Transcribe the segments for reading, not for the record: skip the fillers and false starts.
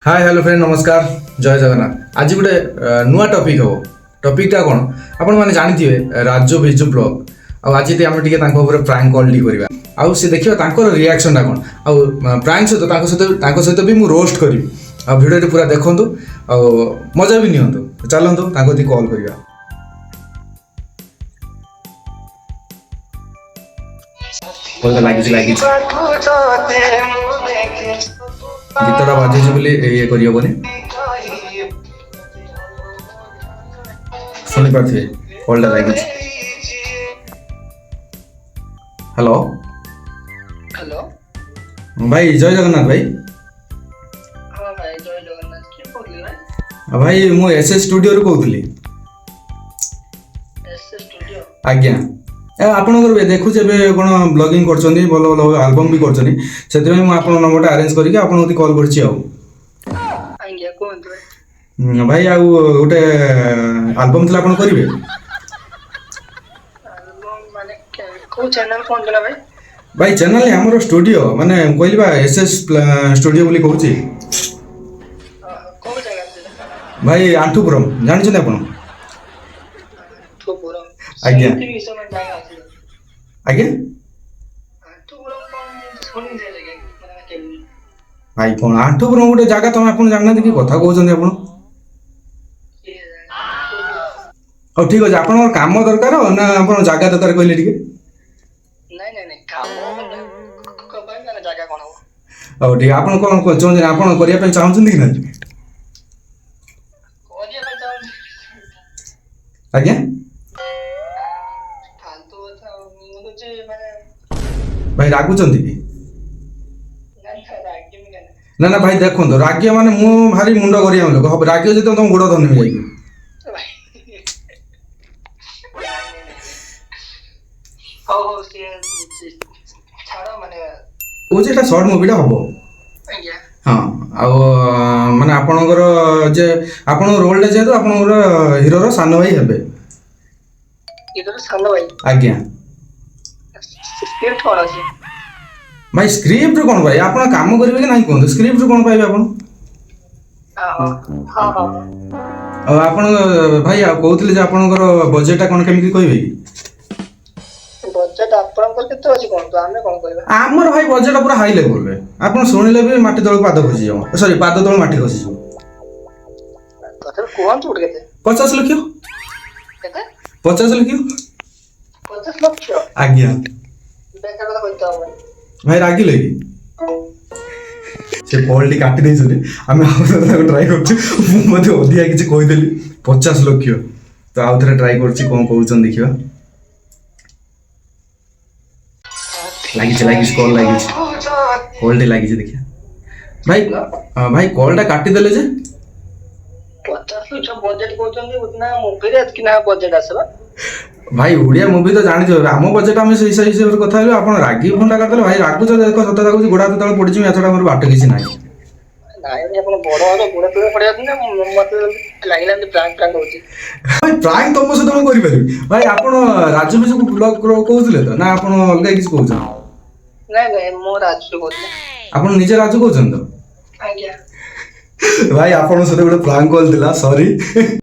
Hi hello friend नमस्कार जय जगन्नाथ आज गोटे नुआ टॉपिक हम टॉपिकटा कौन आपण मैंने जानी राजो बिजु ब्लॉग आज आम टे प्रांक कॉल टी करवा आउ सी देखिए रिएक्शन टा कौन आउ प्रांक सहित भी मुझे रोस्ट करी आ भिडियो पूरा देखूँ आ मजा भी नियंतु चलतु कॉल करवा लगी गीतटा बाजे बोली ये करहबनी शुणी पारे कलटा लगी हेलो हेलो भाई जय जगन्नाथ भाई हाँ भाई जय जगन्नाथ किए कहली भाई भाई मु एसएस स्टूडियो रू कहूली एसएस स्टूडियो आज्ञा आपणकर देखुचे ए कौन ब्लॉगिंग करछनी भल भल एल्बम भी करछनी सेति मैं आपन नंबरटा अरेंज करके आपन कॉल करछि आउ आज्ञा कोन भाई आउ गोटे एल्बम थिला आपन करिवे एल्बम माने को चैनल कोन देला भाई भाई चैनल हमर स्टूडियो माने कहली बा एसएस स्टूडियो बोली कहूची को जगह देला भाई आंठुपुरम जानि छन आपन आंठुपुरम आज्ञा विषय में जागा अछि आज्ञा आंठुपुरम कोन सुनि दे लगे माने केमि भाई कौन आंठुपुरम गोटे जगह तुम आपन जानना कि कथा कहउछन आपन ओ ठीक अछि आपन काम दरकार ना आपन जगह दरकार कहले ठीक नहीं नहीं नहीं काम को भाई माने जागा कोन हो ओ ठीक आपन कोन चाहन आपन करिया पे चाहछन कि ना कोदिया भाई जाओ आज्ञा फालतू था मुझे माने भाई रागुचंती कि नहीं था रागी में नहीं ना ना भाई देखो रागिया माने मु भारी मुंड करिया लोक रागियो जे तुम गोड़ धरने जाई हो से छाड़ा माने ओ जेटा शॉर्ट मूवीटा हबो आज्ञा हां आ माने आपनकर जे आपन रोल जे तो आपनकर हीरो रो सानो भाई हेबे इधर सानो भाई आज्ञा स्क्रिप्ट कोन अछि भाई स्क्रिप्ट कोन भाई आपन काम करबे कि नहीं कोन स्क्रिप्ट कोन पाइबे आपन हां हां आपन भाई कहउतले जे आपनकर बजेटटा कोन केमिति कहबे कि बजेट आपनकर केते अछि कोन तो हमें कोन कहबा आमर भाई बजेट पूरा हाई लेवल रे आपन सुनिले भी माटी तळ पाद खसी जाव सॉरी पाद तळ माटी खसी जाव कथर कोन छूट केते 50 लाख केते 50 लाख 50 लाख आज्ञा बेकार কথা কইতে হবে भाई रागी लगी से कॉल टी काटी दे छले हम आउ ट्राई करछु मते ओदिया किछ कहि देली 50 लाख तो आउ थरे ट्राई करछि कोन कहउछन देखिबा लागी कॉल लागी कॉल टी लागी देखिया भाई भाई कॉल टा काटी देले जे 50 लाख बजेट कहउछन उतना मूवी रे कि ना बजेट आसबा भाई ओडिया मूवी तो जानि जो आम बजेट हम सही सही से कथा हेलो आपण रागी फोन लगा देले भाई रागु जो देखो सत कहू गोडा तळ पड़ी छी एथडा मोर बाट किछि नाही नाही आपण बड़ वाला गुडा पे पड़िया ना मते लागिला प्रांक प्रांक होची भाई प्रांक तुम से तुम करि पारि भाई आपण राजू बिजु ब्लॉग कहउतले तो ना आपण अलगा किछि कहउछ नहीं नहीं मोर राजू कहउछ आपण निजे राजू कहउछन तो आज्ञा भाई आपण सते गोटे प्रांक कॉल दिला सॉरी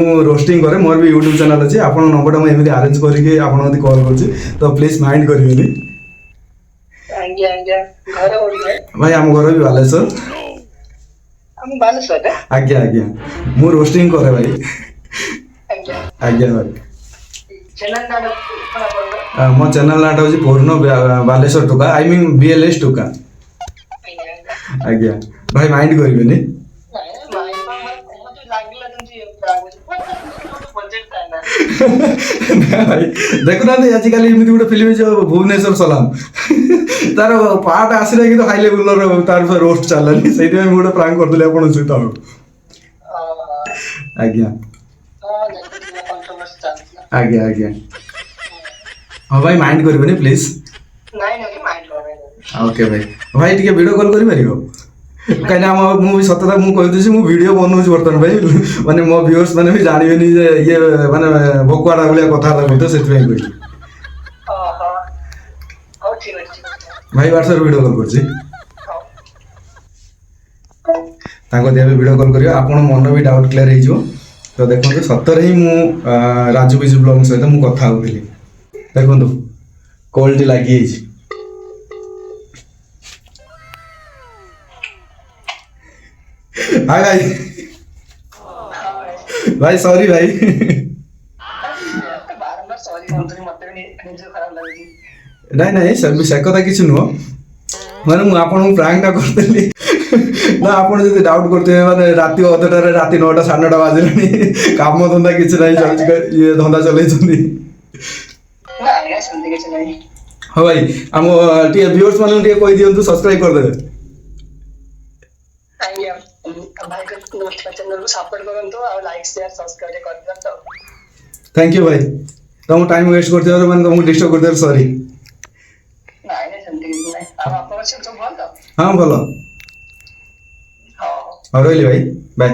मु रोस्टिंग करे मोर भी YouTube चैनल अछि आपण नंबरटा म एमिति अरेंज करके आपण मते कॉल करछि तो प्लीज माइंड करिवेनी आज्ञा आज्ञा घर ओडी है भाई हम घर भी बालेश्वर हम बालेश्वर है आज्ञा आज्ञा मु रोस्टिंग करे भाई आज्ञा आज्ञा भाई चैनल नाम कोना पड़ो मो चैनल नाटा होची पूर्ण बालेश्वर टुका आई मीन BLS टुका आज्ञा आज्ञा भाई माइंड करिवेनी भाई देखुना आजिकल एमती गोटे फिल्म जो भुवनेश्वर सलाम तार पार्ट आसिला कि हाई लेवल तार रोस्ट चलानी से गोटे प्रांक करदेली आपन सहित आज्ञा आज्ञा आज्ञा हाँ भाई माइंड करिवेनी प्लीज ओके भाई भाई टिके वीडियो कॉल करि परिबो कहीं मुझे सतता मुझे मु वीडियो बनाऊँ बर्तमान भाई माने मो व्यूअर्स माने भी जानबेनी जे ये माने भोकुआडा भलिया कथा कहते से कहली भाई व्हाट्सएप वीडियो कॉल करछि ତାଙ୍କ ଦେହ ଭିଡ଼ିଓ କଲ୍ କରିବା ଆପଣ ମନ ବି ଡାଉଟ୍ କ୍ଲିୟର ହେଇଯିବ। ତ ଦେଖନ୍ତୁ ସତରେ ହିଁ ମୁଁ ରାଜୁ ବିଜୁ ବ୍ଲଗ ସହିତ ମୁଁ କଥା ହେଉଥିଲି। ଦେଖନ୍ତୁ କଲ୍ଟି ଲାଗିଯାଇଛି। ହାय ଭାଇ ଭାଇ ସରି ଭାଇ ବାରମ୍ବାର ସରି କହୁଥିଲି, ମତେ ବି ନିଜକୁ ଖରାପ ଲାଗୁଛି। ନାଇଁ ନାଇଁ ସେ କଥା କିଛି ନୁହଁ, ମାନେ ମୁଁ ଆପଣଙ୍କୁ ପ୍ରାଙ୍କଟା କରିଦେଲି ନା। ଆପଣ ଯଦି ଡାଉଟ୍ କରୁଥିବେ ମାନେ ରାତି 8ଟାରେ ରାତି 9ଟା 9:30 ବାଜିଲାଣି, କାମ ଧନ୍ଦା କିଛି ନାହିଁ, ଚାଲିଛି ଇଏ ଧନ୍ଦା ଚଲେଇଛନ୍ତି। ନା ଆଜ୍ଞା ସେମିତି କିଛି ନାହିଁ। ହଁ ଭାଇ ଆମ ଟିକେ ଭିଉଅର୍ସ ମାନଙ୍କୁ ଟିକେ କହିଦିଅନ୍ତୁ ସବସ୍କ୍ରାଇବ କରିଦେବେ। ଆଜ୍ଞା ଭାଇଙ୍କ ଚ୍ୟାନେଲକୁ ସପୋର୍ଟ କରନ୍ତୁ ଆଉ ଲାଇକ୍ ସେୟାର ସବସ୍କ୍ରାଇବ କରିଦିଅନ୍ତୁ। ଥ୍ୟାଙ୍କ ୟୁ ଭାଇ, ତମ ଟାଇମ୍ ୱେଷ୍ଟ କରିଥିବାରୁ, ମାନେ ତମକୁ ଡିଷ୍ଟର୍ବ କରିଥିବାରୁ ସରି। ନାଇଁ ନାଇଁ ସେମିତି କିଛି ନାହିଁ। ଆଉ ଆପଣଙ୍କ ସବୁ ଭଲ ତ? ହଁ ଭଲ। ହଉ ହଉ ରହିଲି ଭାଇ, ବାଏ।